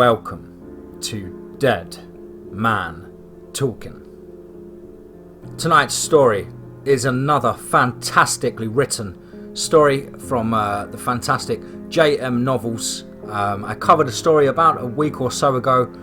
Welcome to Dead Man Talking. Tonight's story is another fantastically written story from the fantastic J.M. novels. I covered a story about a week or so ago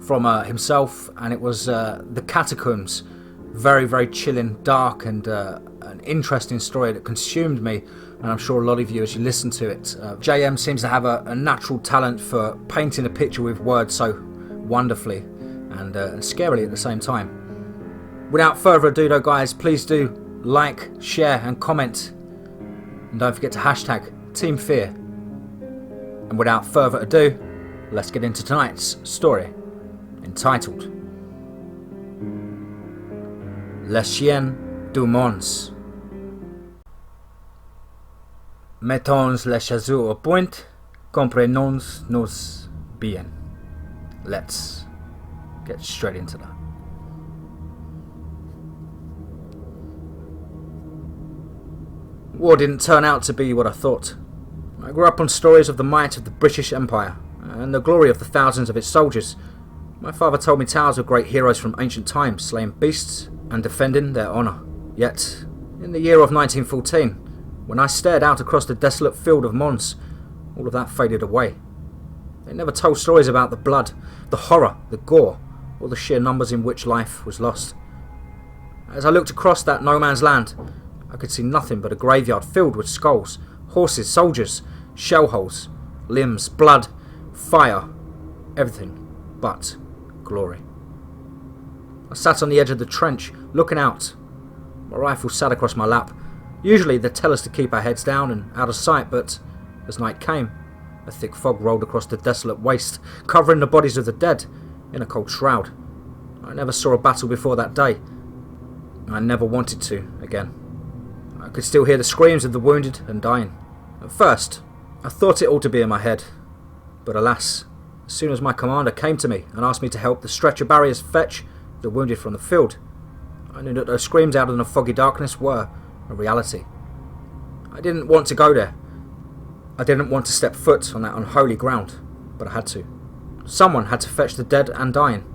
from himself, and it was The Catacombs. Very, very chilling, dark, and an interesting story that consumed me, and I'm sure a lot of you as you listen to it. J.M. seems to have a natural talent for painting a picture with words so wonderfully and scarily at the same time. Without further ado though, guys, please do like, share and comment, and don't forget to hashtag Team Fear. And without further ado, let's get into tonight's story, entitled Chien De Mons. Mettons les choses au point, comprenons-nous bien. Let's get straight into that. War didn't turn out to be what I thought. I grew up on stories of the might of the British Empire and the glory of the thousands of its soldiers. My father told me tales of great heroes from ancient times, slaying beasts and defending their honour. Yet, in the year of 1914, when I stared out across the desolate field of Mons, all of that faded away. They never told stories about the blood, the horror, the gore, or the sheer numbers in which life was lost. As I looked across that no man's land, I could see nothing but a graveyard filled with skulls, horses, soldiers, shell holes, limbs, blood, fire, everything but glory. I sat on the edge of the trench, looking out. My rifle sat across my lap. Usually they tell us to keep our heads down and out of sight, but as night came, a thick fog rolled across the desolate waste, covering the bodies of the dead in a cold shroud. I never saw a battle before that day. I never wanted to again. I could still hear the screams of the wounded and dying. At first, I thought it all to be in my head, but alas, as soon as my commander came to me and asked me to help the stretcher barriers fetch the wounded from the field, I knew that those screams out in the foggy darkness were a reality. I didn't want to go there. I didn't want to step foot on that unholy ground, but I had to. Someone had to fetch the dead and dying.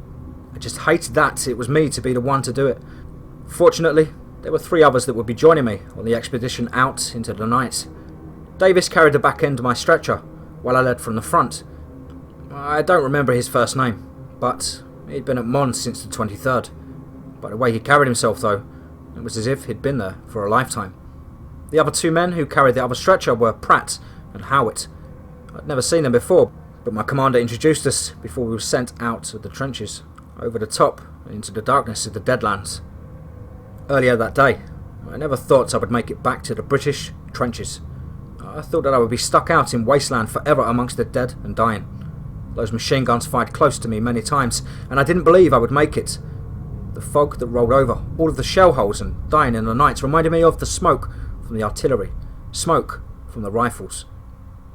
I just hated that it was me to be the one to do it. Fortunately, there were 3 others that would be joining me on the expedition out into the night. Davis carried the back end of my stretcher, while I led from the front. I don't remember his first name, but he'd been at Mons since the 23rd. By the way he carried himself though, it was as if he'd been there for a lifetime. The other 2 men who carried the other stretcher were Pratt and Howitt. I'd never seen them before, but my commander introduced us before we were sent out of the trenches, over the top and into the darkness of the Deadlands. Earlier that day, I never thought I would make it back to the British trenches. I thought that I would be stuck out in wasteland forever amongst the dead and dying. Those machine guns fired close to me many times, and I didn't believe I would make it. The fog that rolled over, all of the shell holes and dying in the nights reminded me of the smoke from the artillery, smoke from the rifles.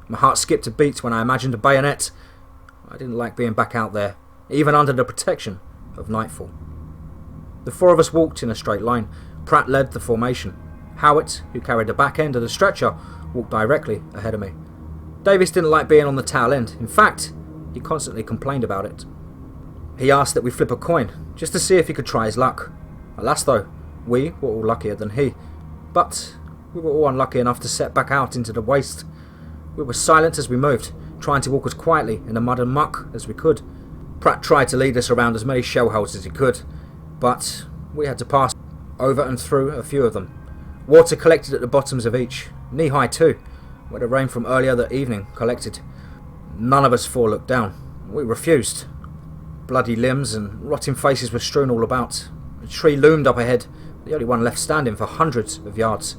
My heart skipped a beat when I imagined a bayonet. I didn't like being back out there, even under the protection of nightfall. The 4 of us walked in a straight line. Pratt led the formation. Howitt, who carried the back end of the stretcher, walked directly ahead of me. Davis didn't like being on the tail end. In fact, he constantly complained about it. He asked that we flip a coin, just to see if he could try his luck. Alas though, we were all luckier than he. But we were all unlucky enough to set back out into the waste. We were silent as we moved, trying to walk as quietly in the mud and muck as we could. Pratt tried to lead us around as many shell holes as he could, but we had to pass over and through a few of them. Water collected at the bottoms of each, knee-high too, where the rain from earlier that evening collected. None of us 4 looked down. We refused. Bloody limbs and rotting faces were strewn all about. A tree loomed up ahead, the only one left standing for hundreds of yards.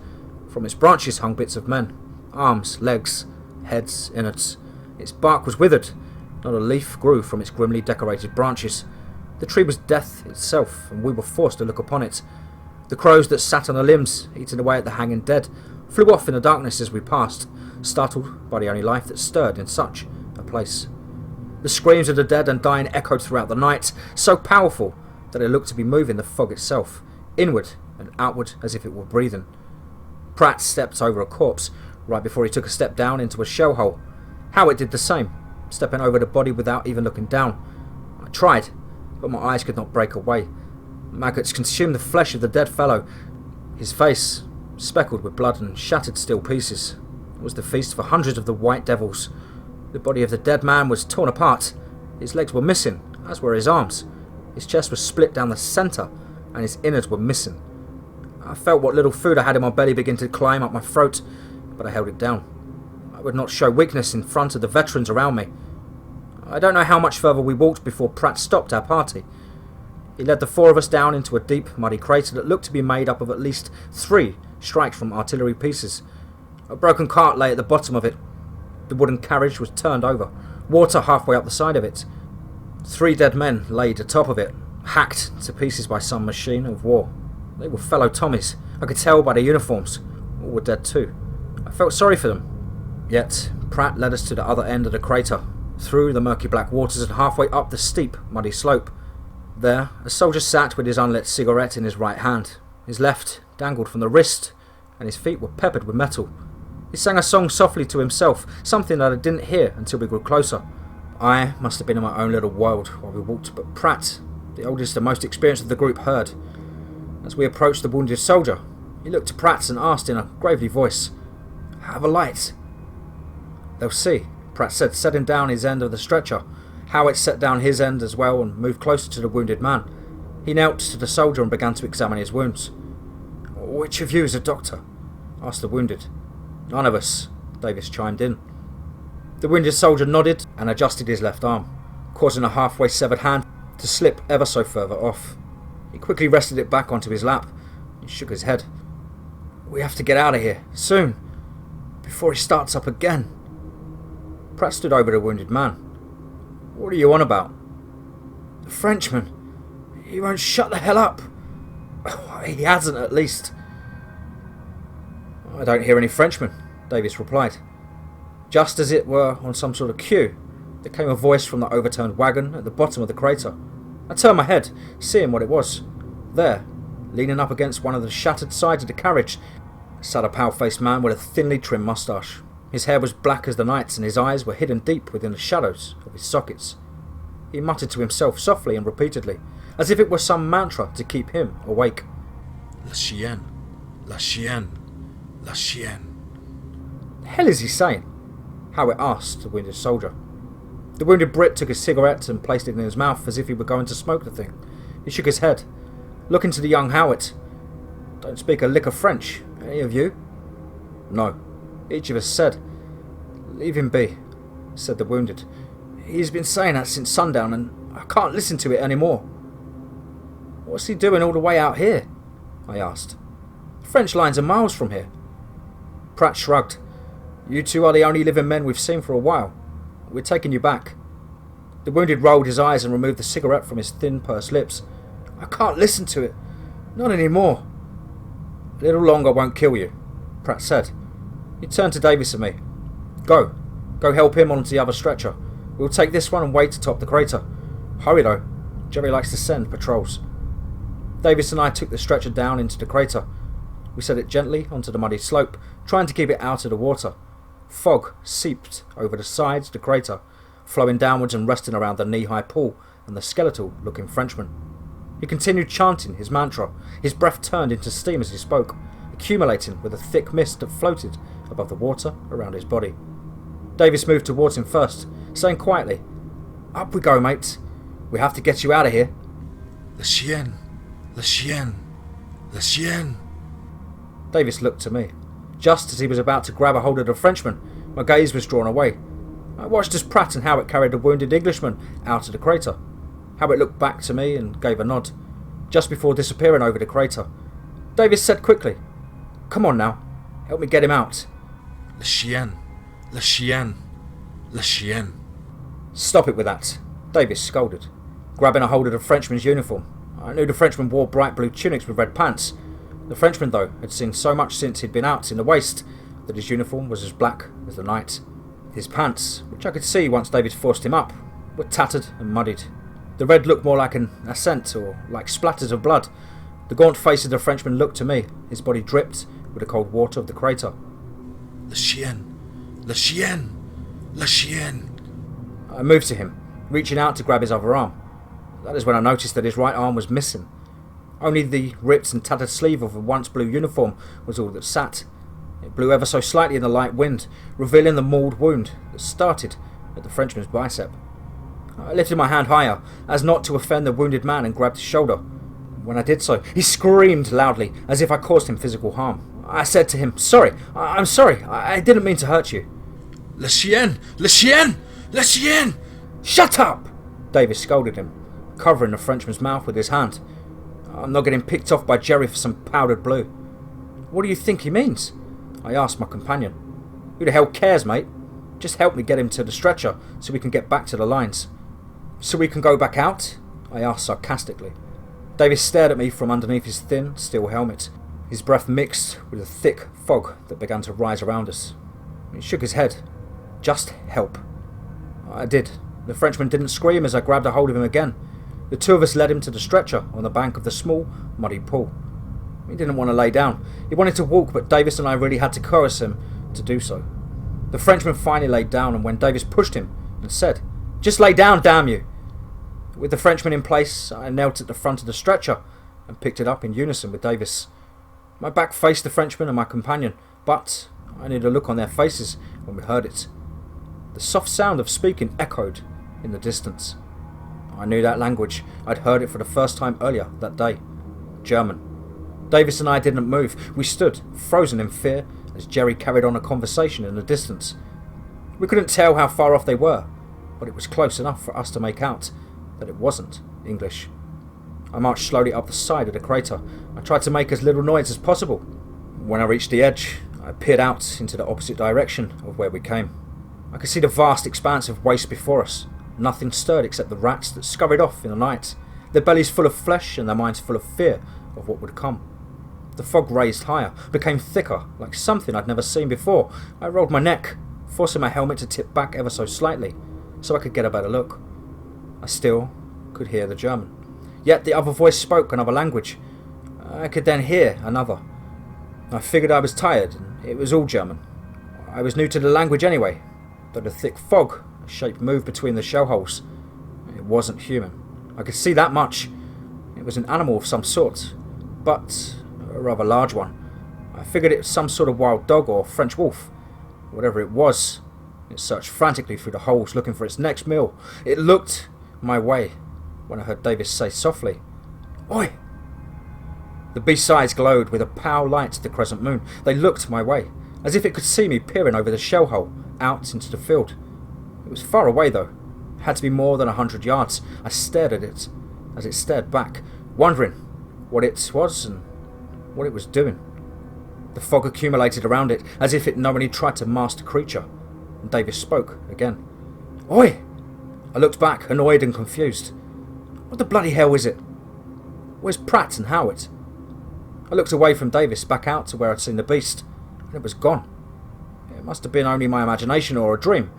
From its branches hung bits of men, arms, legs, heads, innards. Its bark was withered. Not a leaf grew from its grimly decorated branches. The tree was death itself, and we were forced to look upon it. The crows that sat on the limbs, eating away at the hanging dead, flew off in the darkness as we passed, startled by the only life that stirred in such a place. The screams of the dead and dying echoed throughout the night, so powerful that it looked to be moving the fog itself, inward and outward as if it were breathing. Pratt stepped over a corpse right before he took a step down into a shell hole. Howitt did the same. stepping over the body without even looking down. I tried, but my eyes could not break away. Maggots consumed the flesh of the dead fellow. His face, speckled with blood and shattered steel pieces, was the feast for hundreds of the white devils. The body of the dead man was torn apart. His legs were missing, as were his arms. His chest was split down the centre, and his innards were missing. I felt what little food I had in my belly begin to climb up my throat, but I held it down. I would not show weakness in front of the veterans around me. I don't know how much further we walked before Pratt stopped our party. He led the four of us down into a deep, muddy crater that looked to be made up of at least 3 strikes from artillery pieces. A broken cart lay at the bottom of it. The wooden carriage was turned over, water halfway up the side of it. 3 dead men laid atop of it, hacked to pieces by some machine of war. They were fellow Tommies. I could tell by their uniforms. All were dead too. I felt sorry for them. Yet, Pratt led us to the other end of the crater, through the murky black waters and halfway up the steep, muddy slope. There, a soldier sat with his unlit cigarette in his right hand. His left dangled from the wrist, and his feet were peppered with metal. He sang a song softly to himself, something that I didn't hear until we grew closer. I must have been in my own little world while we walked, but Pratt, the oldest and most experienced of the group, heard. As we approached the wounded soldier, he looked to Pratt and asked in a gravely voice, "Have a light?" "They'll see," Pratt said, setting down his end of the stretcher. Howard set down his end as well and moved closer to the wounded man. He knelt to the soldier and began to examine his wounds. "Which of you is a doctor?" asked the wounded. "None of us," Davis chimed in. The wounded soldier nodded and adjusted his left arm, causing a halfway severed hand to slip ever so further off. He quickly rested it back onto his lap and shook his head. "We have to get out of here, soon, before he starts up again." Pratt stood over the wounded man. "What are you on about?" "The Frenchman. He won't shut the hell up. He hasn't, at least." "I don't hear any Frenchmen," Davis replied. Just as it were on some sort of cue, there came a voice from the overturned wagon at the bottom of the crater. I turned my head, seeing what it was. There, leaning up against one of the shattered sides of the carriage, sat a pale-faced man with a thinly trimmed moustache. His hair was black as the night's, and his eyes were hidden deep within the shadows of his sockets. He muttered to himself softly and repeatedly, as if it were some mantra to keep him awake. "La chienne, la chienne, la chienne." "The hell is he saying?" Howard asked the wounded soldier. The wounded Brit took his cigarette and placed it in his mouth as if he were going to smoke the thing. He shook his head, looking to the young Howard. "Don't speak a lick of French, any of you?" "No," each of us said. "Leave him be," said the wounded. "He's been saying that since sundown, and I can't listen to it anymore." "What's he doing all the way out here?" I asked. "The French lines are miles from here." Pratt shrugged. "You two are the only living men we've seen for a while. We're taking you back." The wounded rolled his eyes and removed the cigarette from his thin, pursed lips. "I can't listen to it. Not anymore." "A little longer won't kill you," Pratt said. He turned to Davis and me. Go help him onto the other stretcher. We'll take this one and wait atop the crater. Hurry though, Jerry likes to send patrols." Davis and I took the stretcher down into the crater. We set it gently onto the muddy slope, trying to keep it out of the water. Fog seeped over the sides of the crater, flowing downwards and resting around the knee-high pool and the skeletal-looking Frenchman. He continued chanting his mantra. His breath turned into steam as he spoke, accumulating with a thick mist that floated above the water around his body. Davis moved towards him first, saying quietly, "Up we go, mates. We have to get you out of here." "Le chien, le chien, le chien." Davis looked to me. Just as he was about to grab a hold of the Frenchman, my gaze was drawn away. I watched as Pratt and Howard carried the wounded Englishman out of the crater. Howard looked back to me and gave a nod, just before disappearing over the crater. Davis said quickly, "Come on now, help me get him out." "Le chien, le chien, le chien." "Stop it with that," Davis scolded, grabbing a hold of the Frenchman's uniform. I knew the Frenchman wore bright blue tunics with red pants. The Frenchman, though, had seen so much since he'd been out in the waste that his uniform was as black as the night. His pants, which I could see once Davis forced him up, were tattered and muddied. The red looked more like an ascent or like splatters of blood. The gaunt face of the Frenchman looked to me. His body dripped with the cold water of the crater. "Le chien, le chien, le chien." I moved to him, reaching out to grab his other arm. That is when I noticed that his right arm was missing. Only the ripped and tattered sleeve of a once blue uniform was all that sat. It blew ever so slightly in the light wind, revealing the mauled wound that started at the Frenchman's bicep. I lifted my hand higher, as not to offend the wounded man, and grabbed his shoulder. When I did so, he screamed loudly, as if I caused him physical harm. I said to him, "Sorry, I'm sorry, I didn't mean to hurt you." Le chien! Le chien! Le chien! "Shut up!" Davis scolded him, covering the Frenchman's mouth with his hand. "I'm not getting picked off by Jerry for some powdered blue." "What do you think he means?" I asked my companion. "Who the hell cares, mate? Just help me get him to the stretcher so we can get back to the lines." "So we can go back out?" I asked sarcastically. Davis stared at me from underneath his thin, steel helmet. His breath mixed with a thick fog that began to rise around us. He shook his head. "Just help." I did. The Frenchman didn't scream as I grabbed a hold of him again. The two of us led him to the stretcher on the bank of the small, muddy pool. He didn't want to lay down. He wanted to walk, but Davis and I really had to coerce him to do so. The Frenchman finally laid down, and when Davis pushed him and said, "Just lay down, damn you!" With the Frenchman in place, I knelt at the front of the stretcher and picked it up in unison with Davis. My back faced the Frenchman and my companion, but I knew the look on their faces when we heard it. The soft sound of speaking echoed in the distance. I knew that language. I'd heard it for the first time earlier that day. German. Davis and I didn't move. We stood, frozen in fear, as Jerry carried on a conversation in the distance. We couldn't tell how far off they were, but it was close enough for us to make out that it wasn't English. I marched slowly up the side of the crater. I tried to make as little noise as possible. When I reached the edge, I peered out into the opposite direction of where we came. I could see the vast expanse of waste before us. Nothing stirred except the rats that scurried off in the night, their bellies full of flesh and their minds full of fear of what would come. The fog raised higher, became thicker, like something I'd never seen before. I rolled my neck, forcing my helmet to tip back ever so slightly, so I could get a better look. I still could hear the German. Yet the other voice spoke another language. I could then hear another. I figured I was tired, and it was all German. I was new to the language anyway, though the thick fog, a shape moved between the shell holes. It wasn't human. I could see that much. It was an animal of some sort, but a rather large one. I figured it was some sort of wild dog or French wolf. Whatever it was, it searched frantically through the holes looking for its next meal. It looked my way when I heard Davis say softly, "Oi!" The beast's eyes glowed with a pale light to the crescent moon. They looked my way, as if it could see me peering over the shell hole out into the field. It was far away though. It had to be more than 100 yards. I stared at it as it stared back, wondering what it was and what it was doing. The fog accumulated around it as if it knowingly tried to mask the creature. And Davis spoke again. "Oi!" I looked back, annoyed and confused. What the bloody hell is it? Where's Pratt and Howard? I looked away from Davis back out to where I'd seen the beast, and it was gone. It must have been only my imagination or a dream.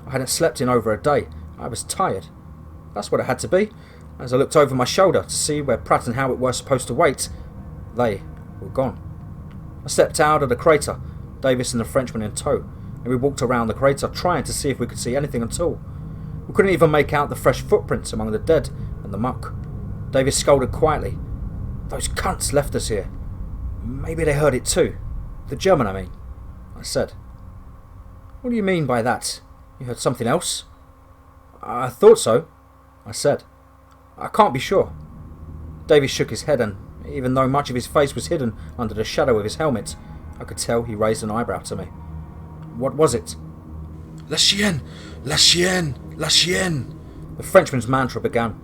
I hadn't slept in over a day. I was tired. That's what it had to be. As I looked over my shoulder to see where Pratt and Howard were supposed to wait, they were gone. I stepped out of the crater, Davis and the Frenchman in tow, and we walked around the crater trying to see if we could see anything at all. We couldn't even make out the fresh footprints among the dead and the muck. Davis scolded quietly. "Those cunts left us here. Maybe they heard it too. The German, I mean," I said. "What do you mean by that? You heard something else?" "I thought so," I said. "I can't be sure." Davis shook his head, and even though much of his face was hidden under the shadow of his helmet, I could tell he raised an eyebrow to me. "What was it?" La chienne! La chienne! La chienne! The Frenchman's mantra began.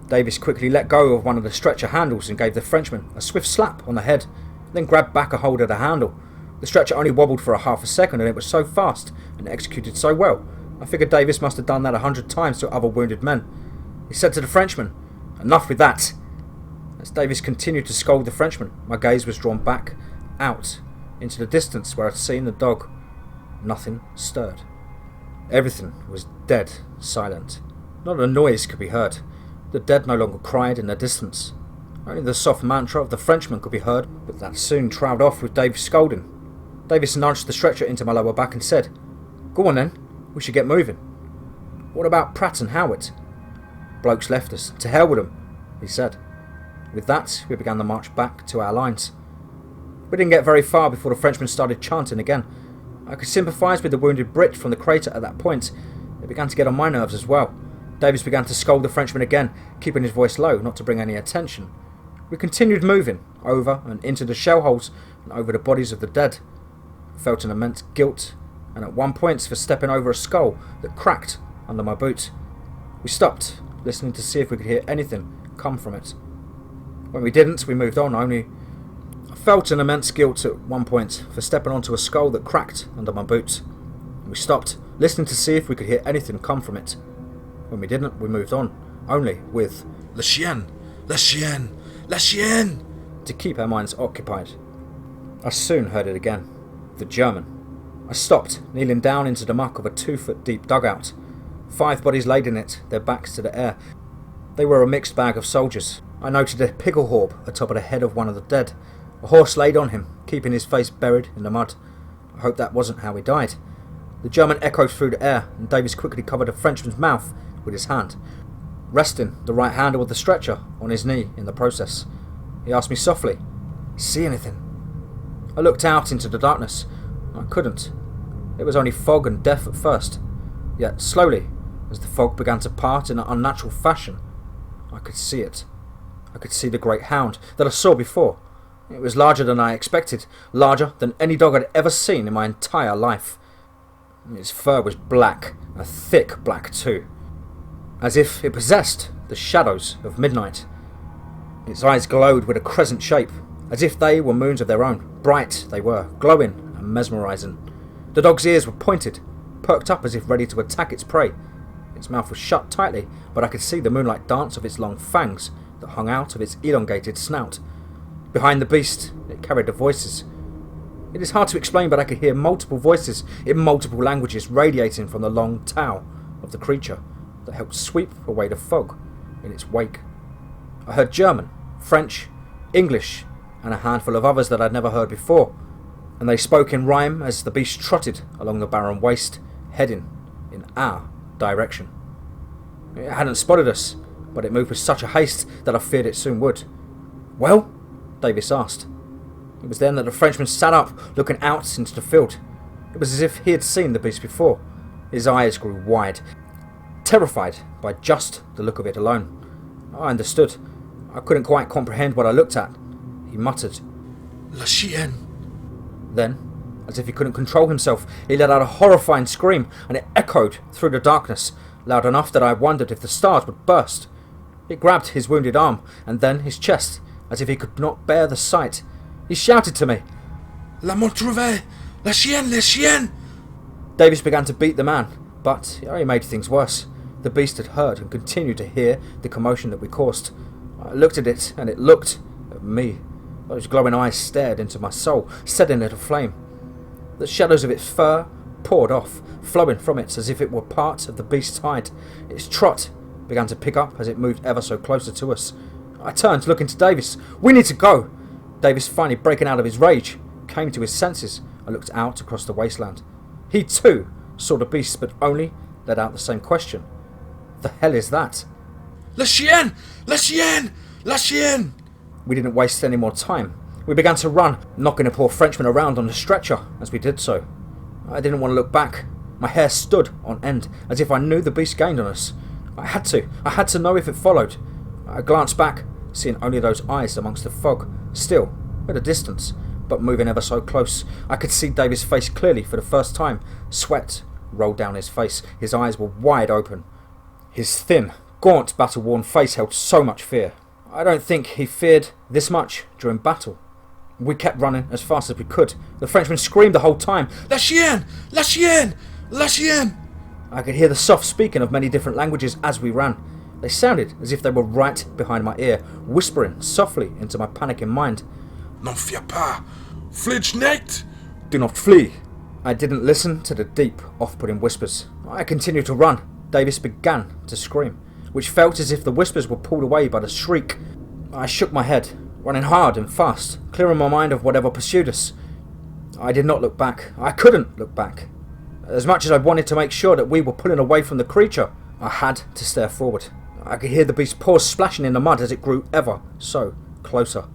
Davis quickly let go of one of the stretcher handles and gave the Frenchman a swift slap on the head, then grabbed back a hold of the handle. The stretcher only wobbled for a half a second, and it was so fast and executed so well, I figured Davis must have done that 100 times to other wounded men. He said to the Frenchman, "Enough with that." As Davis continued to scold the Frenchman, my gaze was drawn back, out, into the distance where I'd seen the dog. Nothing stirred. Everything was dead silent. Not a noise could be heard. The dead no longer cried in the distance. Only the soft mantra of the Frenchman could be heard, but that soon trailed off with Davis scolding. Davis nudged the stretcher into my lower back and said, "Go on then, we should get moving." What about Pratt and Howard? Blokes left us. To hell with them, he said. With that, we began the march back to our lines. We didn't get very far before the Frenchman started chanting again. I could sympathise with the wounded Brit from the crater at that point. It began to get on my nerves as well. Davis began to scold the Frenchman again, keeping his voice low, not to bring any attention. We continued moving, over and into the shell holes and over the bodies of the dead. I felt an immense guilt, and at one point for stepping over a skull that cracked under my boot. We stopped, listening to see if we could hear anything come from it. When we didn't, we moved on, only I felt an immense guilt at one point for stepping onto a skull that cracked under my boot. We stopped, listening to see if we could hear anything come from it. When we didn't, we moved on, only with Le chien! Le chien! Le chien! to keep our minds occupied. I soon heard it again. The German. I stopped, kneeling down into the muck of a 2-foot deep dugout. 5 bodies laid in it, their backs to the air. They were a mixed bag of soldiers. I noted a picklehorb atop of the head of one of the dead. A horse laid on him, keeping his face buried in the mud. I hope that wasn't how he died. The German echoed through the air, and Davis quickly covered the Frenchman's mouth with his hand, resting the right handle of the stretcher on his knee in the process. He asked me softly, "See anything?" I looked out into the darkness. I couldn't. It was only fog and death at first. Yet slowly, as the fog began to part in an unnatural fashion, I could see it. I could see the great hound that I saw before. It was larger than I expected, larger than any dog I'd ever seen in my entire life. Its fur was black, a thick black too, as if it possessed the shadows of midnight. Its eyes glowed with a crescent shape, as if they were moons of their own. Bright they were, glowing and mesmerising. The dog's ears were pointed, perked up as if ready to attack its prey. Its mouth was shut tightly, but I could see the moonlight dance of its long fangs that hung out of its elongated snout. Behind the beast, it carried the voices. It is hard to explain, but I could hear multiple voices in multiple languages radiating from the long tail of the creature that helped sweep away the fog in its wake. I heard German, French, English, and a handful of others that I'd never heard before, and they spoke in rhyme as the beast trotted along the barren waste, heading in our direction. It hadn't spotted us, but it moved with such a haste that I feared it soon would. "Well?" Davis asked. It was then that the Frenchman sat up, looking out into the field. It was as if he had seen the beast before. His eyes grew wide, terrified by just the look of it alone. I understood. I couldn't quite comprehend what I looked at. He muttered, Le chien! Then, as if he couldn't control himself, he let out a horrifying scream, and it echoed through the darkness, loud enough that I wondered if the stars would burst. It grabbed his wounded arm, and then his chest, as if he could not bear the sight. He shouted to me, La Montrouvé! Le chien! Le chien! Davis began to beat the man, but he only made things worse. The beast had heard and continued to hear the commotion that we caused. I looked at it, and it looked at me. Those glowing eyes stared into my soul, setting it aflame. The shadows of its fur poured off, flowing from it as if it were part of the beast's hide. Its trot began to pick up as it moved ever so closer to us. I turned, looking to Davis. "We need to go!" Davis, finally breaking out of his rage, came to his senses and looked out across the wasteland. He too saw the beast, but only let out the same question. "The hell is that?" Le chien! Le chien! Le chien! We didn't waste any more time. We began to run, knocking the poor Frenchman around on the stretcher as we did so. I didn't want to look back. My hair stood on end, as if I knew the beast gained on us. I had to know if it followed. I glanced back, seeing only those eyes amongst the fog, still at a distance, but moving ever so close. I could see Davis' face clearly for the first time. Sweat rolled down his face. His eyes were wide open. His thin, gaunt, battle-worn face held so much fear. I don't think he feared this much during battle. We kept running as fast as we could. The Frenchman screamed the whole time, Le chien! Le chien! Le chien! I could hear the soft speaking of many different languages as we ran. They sounded as if they were right behind my ear, whispering softly into my panicking mind. N'en fais pas! Flinch nicht! "Do not flee!" I didn't listen to the deep, off-putting whispers. I continued to run. Davis began to scream, which felt as if the whispers were pulled away by the shriek. I shook my head, running hard and fast, clearing my mind of whatever pursued us. I did not look back. I couldn't look back. As much as I wanted to make sure that we were pulling away from the creature, I had to stare forward. I could hear the beast's paws splashing in the mud as it grew ever so closer.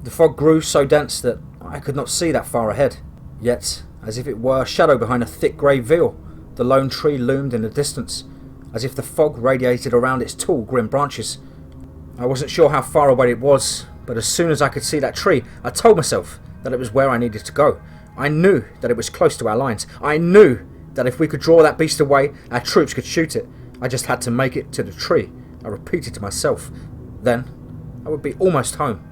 The fog grew so dense that I could not see that far ahead. Yet, as if it were a shadow behind a thick grey veil, the lone tree loomed in the distance, as if the fog radiated around its tall, grim branches. I wasn't sure how far away it was, but as soon as I could see that tree, I told myself that it was where I needed to go. I knew that it was close to our lines. I knew that if we could draw that beast away, our troops could shoot it. I just had to make it to the tree, I repeated to myself. Then, I would be almost home.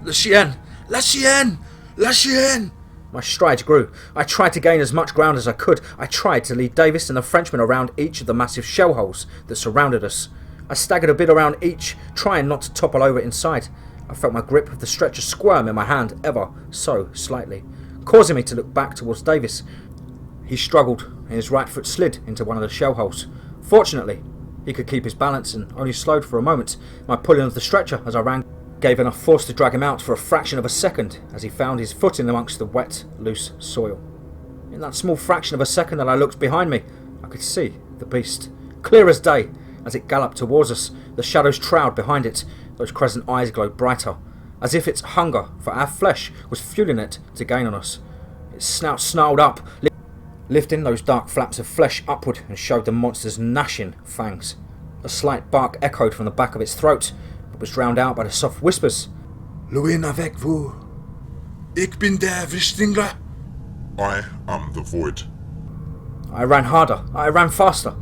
Le chien! La chienne! La chienne! My strides grew. I tried to gain as much ground as I could. I tried to lead Davis and the Frenchman around each of the massive shell holes that surrounded us. I staggered a bit around each, trying not to topple over inside. I felt my grip of the stretcher squirm in my hand ever so slightly, causing me to look back towards Davis. He struggled, and his right foot slid into one of the shell holes. Fortunately, he could keep his balance and only slowed for a moment. My pulling of the stretcher as I ran gave enough force to drag him out for a fraction of a second as he found his footing amongst the wet, loose soil. In that small fraction of a second that I looked behind me, I could see the beast, clear as day, as it galloped towards us. The shadows trailed behind it. Those crescent eyes glowed brighter, as if its hunger for our flesh was fueling it to gain on us. Its snout snarled up, lifting those dark flaps of flesh upward, and showed the monster's gnashing fangs. A slight bark echoed from the back of its throat, but was drowned out by the soft whispers. Loin avec vous. Ik bin der Wistingler. I am the void. I ran harder. I ran faster.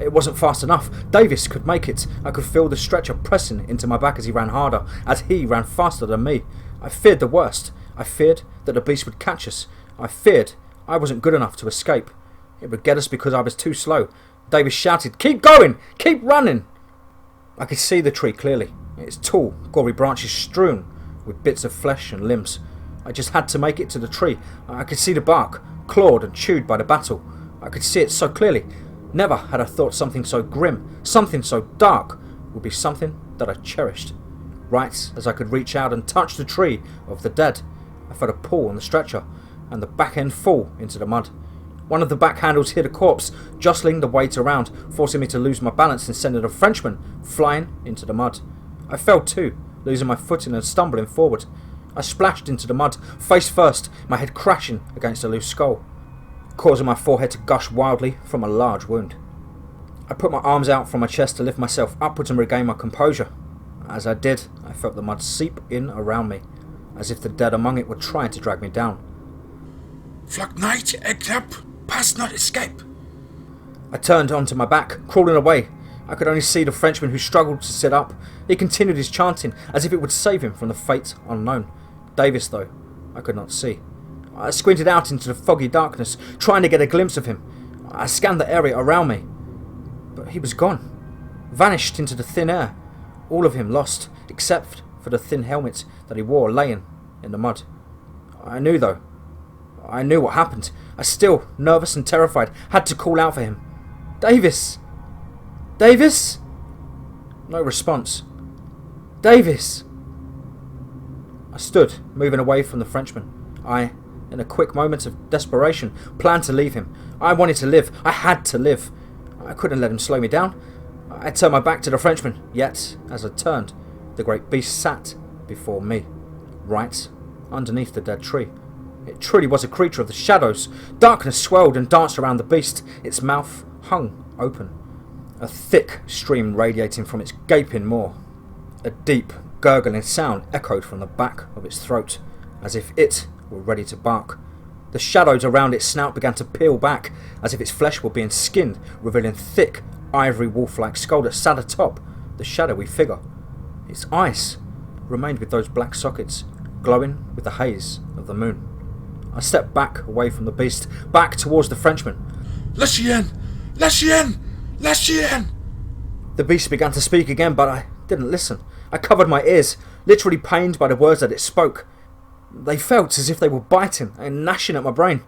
It wasn't fast enough. Davis could make it. I could feel the stretcher pressing into my back as he ran harder, as he ran faster than me. I feared the worst. I feared that the beast would catch us. I feared I wasn't good enough to escape. It would get us because I was too slow. Davis shouted, "Keep going! Keep running!" I could see the tree clearly. Its tall, gory branches strewn with bits of flesh and limbs. I just had to make it to the tree. I could see the bark, clawed and chewed by the battle. I could see it so clearly. Never had I thought something so grim, something so dark, would be something that I cherished. Right as I could reach out and touch the tree of the dead, I felt a pull on the stretcher, and the back end fall into the mud. One of the back handles hit a corpse, jostling the weight around, forcing me to lose my balance and sending a Frenchman flying into the mud. I fell too, losing my footing and stumbling forward. I splashed into the mud, face first, my head crashing against a loose skull, causing my forehead to gush wildly from a large wound. I put my arms out from my chest to lift myself upwards and regain my composure. As I did, I felt the mud seep in around me, as if the dead among it were trying to drag me down. Flak night, Eklap, pass not escape. I turned onto my back, crawling away. I could only see the Frenchman who struggled to sit up. He continued his chanting, as if it would save him from the fate unknown. Davis, though, I could not see. I squinted out into the foggy darkness, trying to get a glimpse of him. I scanned the area around me, but he was gone, vanished into the thin air. All of him lost, except for the thin helmet that he wore laying in the mud. I knew, though. I knew what happened. I still, nervous and terrified, had to call out for him. "Davis! Davis!" No response. "Davis!" I stood, moving away from the Frenchman. I, in a quick moment of desperation, planned to leave him. I wanted to live. I had to live. I couldn't let him slow me down. I turned my back to the Frenchman, yet, as I turned, the great beast sat before me, right underneath the dead tree. It truly was a creature of the shadows. Darkness swelled and danced around the beast. Its mouth hung open, a thick stream radiating from its gaping maw. A deep, gurgling sound echoed from the back of its throat, as if it were ready to bark. The shadows around its snout began to peel back, as if its flesh were being skinned, revealing thick, ivory wolf-like skull that sat atop the shadowy figure. Its eyes remained with those black sockets, glowing with the haze of the moon. I stepped back away from the beast, back towards the Frenchman. La chienne! La chienne! La chienne! The beast began to speak again, but I didn't listen. I covered my ears, literally pained by the words that it spoke. They felt as if they were biting and gnashing at my brain,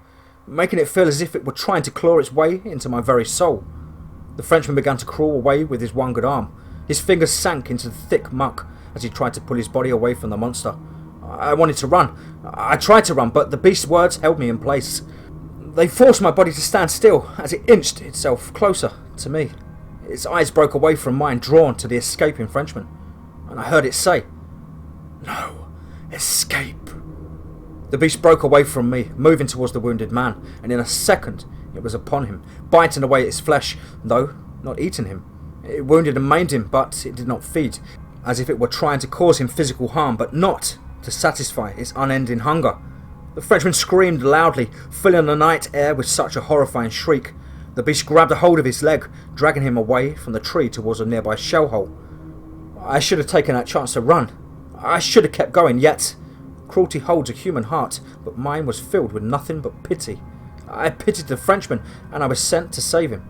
making it feel as if it were trying to claw its way into my very soul. The Frenchman began to crawl away with his one good arm. His fingers sank into the thick muck as he tried to pull his body away from the monster. I wanted to run. I tried to run, but the beast's words held me in place. They forced my body to stand still as it inched itself closer to me. Its eyes broke away from mine, drawn to the escaping Frenchman, and I heard it say, "No, escape." The beast broke away from me, moving towards the wounded man, and in a second it was upon him, biting away at his flesh, though not eating him. It wounded and maimed him, but it did not feed, as if it were trying to cause him physical harm, but not to satisfy its unending hunger. The Frenchman screamed loudly, filling the night air with such a horrifying shriek. The beast grabbed a hold of his leg, dragging him away from the tree towards a nearby shell hole. I should have taken that chance to run. I should have kept going, yet cruelty holds a human heart, but mine was filled with nothing but pity. I pitied the Frenchman, and I was sent to save him.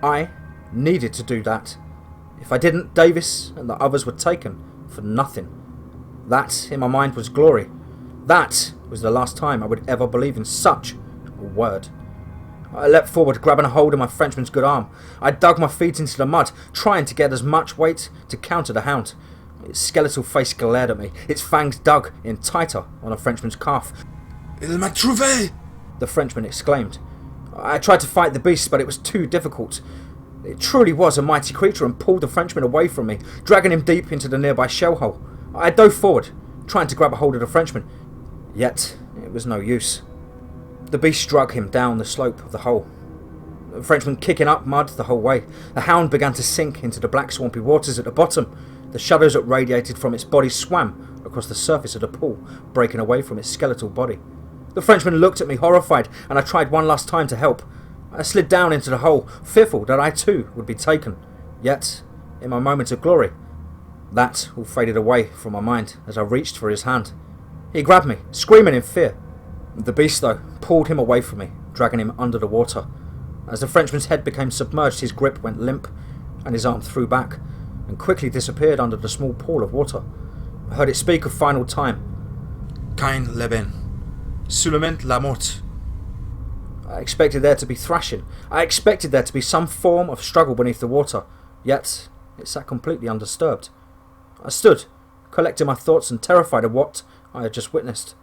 I needed to do that. If I didn't, Davis and the others were taken for nothing. That, in my mind, was glory. That was the last time I would ever believe in such a word. I leapt forward, grabbing a hold of my Frenchman's good arm. I dug my feet into the mud, trying to get as much weight to counter the hound. Its skeletal face glared at me, its fangs dug in tighter on the Frenchman's calf. Il m'a trouvé! The Frenchman exclaimed. I tried to fight the beast, but it was too difficult. It truly was a mighty creature and pulled the Frenchman away from me, dragging him deep into the nearby shell hole. I dove forward, trying to grab a hold of the Frenchman, yet it was no use. The beast dragged him down the slope of the hole, the Frenchman kicking up mud the whole way. The hound began to sink into the black swampy waters at the bottom. The shadows that radiated from its body swam across the surface of the pool, breaking away from its skeletal body. The Frenchman looked at me horrified, and I tried one last time to help. I slid down into the hole, fearful that I too would be taken. Yet, in my moment of glory, that all faded away from my mind as I reached for his hand. He grabbed me, screaming in fear. The beast, though, pulled him away from me, dragging him under the water. As the Frenchman's head became submerged, his grip went limp, and his arm threw back, and quickly disappeared under the small pool of water. I heard it speak a final time. Kein Leben. Seulement la mort. I expected there to be thrashing. I expected there to be some form of struggle beneath the water, yet it sat completely undisturbed. I stood, collecting my thoughts and terrified of what I had just witnessed.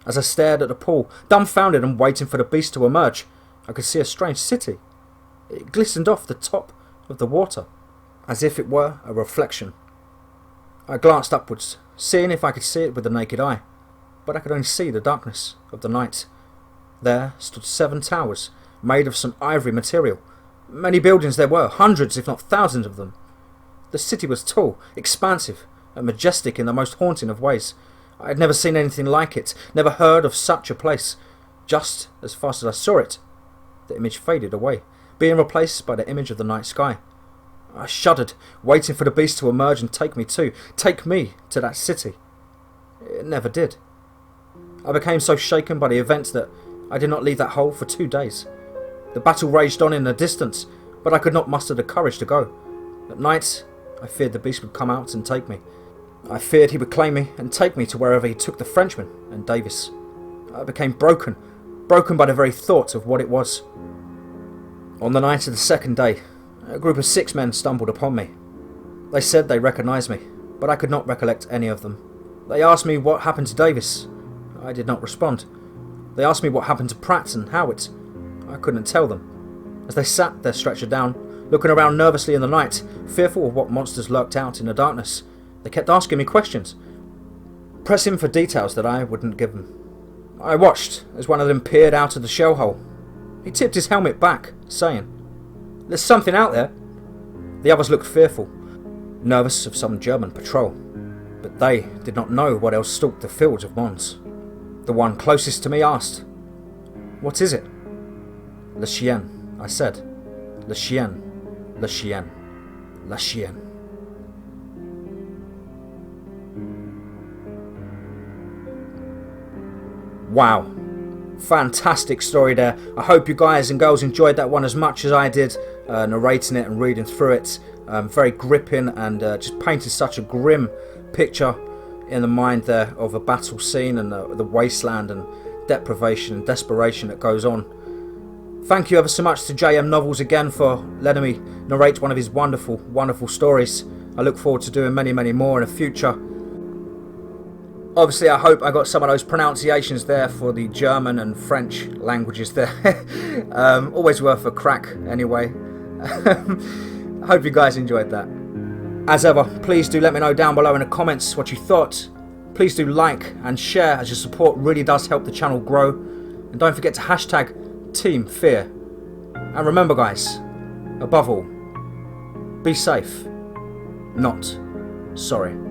As I stared at the pool, dumbfounded and waiting for the beast to emerge, I could see a strange city. It glistened off the top of the water, as if it were a reflection. I glanced upwards, seeing if I could see it with the naked eye, but I could only see the darkness of the night. There stood 7 towers, made of some ivory material. Many buildings there were, hundreds if not thousands of them. The city was tall, expansive, and majestic in the most haunting of ways. I had never seen anything like it, never heard of such a place. Just as fast as I saw it, the image faded away, being replaced by the image of the night sky. I shuddered, waiting for the beast to emerge and take me to that city. It never did. I became so shaken by the events that I did not leave that hole for 2 days. The battle raged on in the distance, but I could not muster the courage to go. At night, I feared the beast would come out and take me. I feared he would claim me and take me to wherever he took the Frenchman and Davis. I became broken by the very thought of what it was. On the night of the second day, a group of 6 men stumbled upon me. They said they recognised me, but I could not recollect any of them. They asked me what happened to Davis. I did not respond. They asked me what happened to Pratt and Howitt. I couldn't tell them. As they sat there stretchered down, looking around nervously in the night, fearful of what monsters lurked out in the darkness, they kept asking me questions, pressing for details that I wouldn't give them. I watched as one of them peered out of the shell hole. He tipped his helmet back, saying, "There's something out there." The others looked fearful, nervous of some German patrol, but they did not know what else stalked the fields of Mons. The one closest to me asked, "What is it?" "Le chien," I said. "Le chien, le chien, le chien." Wow. Fantastic story there. I hope you guys and girls enjoyed that one as much as I did, narrating it and reading through it. Very gripping and just painted such a grim picture in the mind there of a battle scene and the wasteland and deprivation and desperation that goes on. Thank you ever so much to JM Novels again for letting me narrate one of his wonderful, wonderful stories. I look forward to doing many, many more in the future. Obviously, I hope I got some of those pronunciations there for the German and French languages there. Always worth a crack, anyway. Hope you guys enjoyed that. As ever, please do let me know down below in the comments what you thought. Please do like and share, as your support really does help the channel grow. And don't forget to hashtag Team Fear. And remember guys, above all, be safe, not sorry.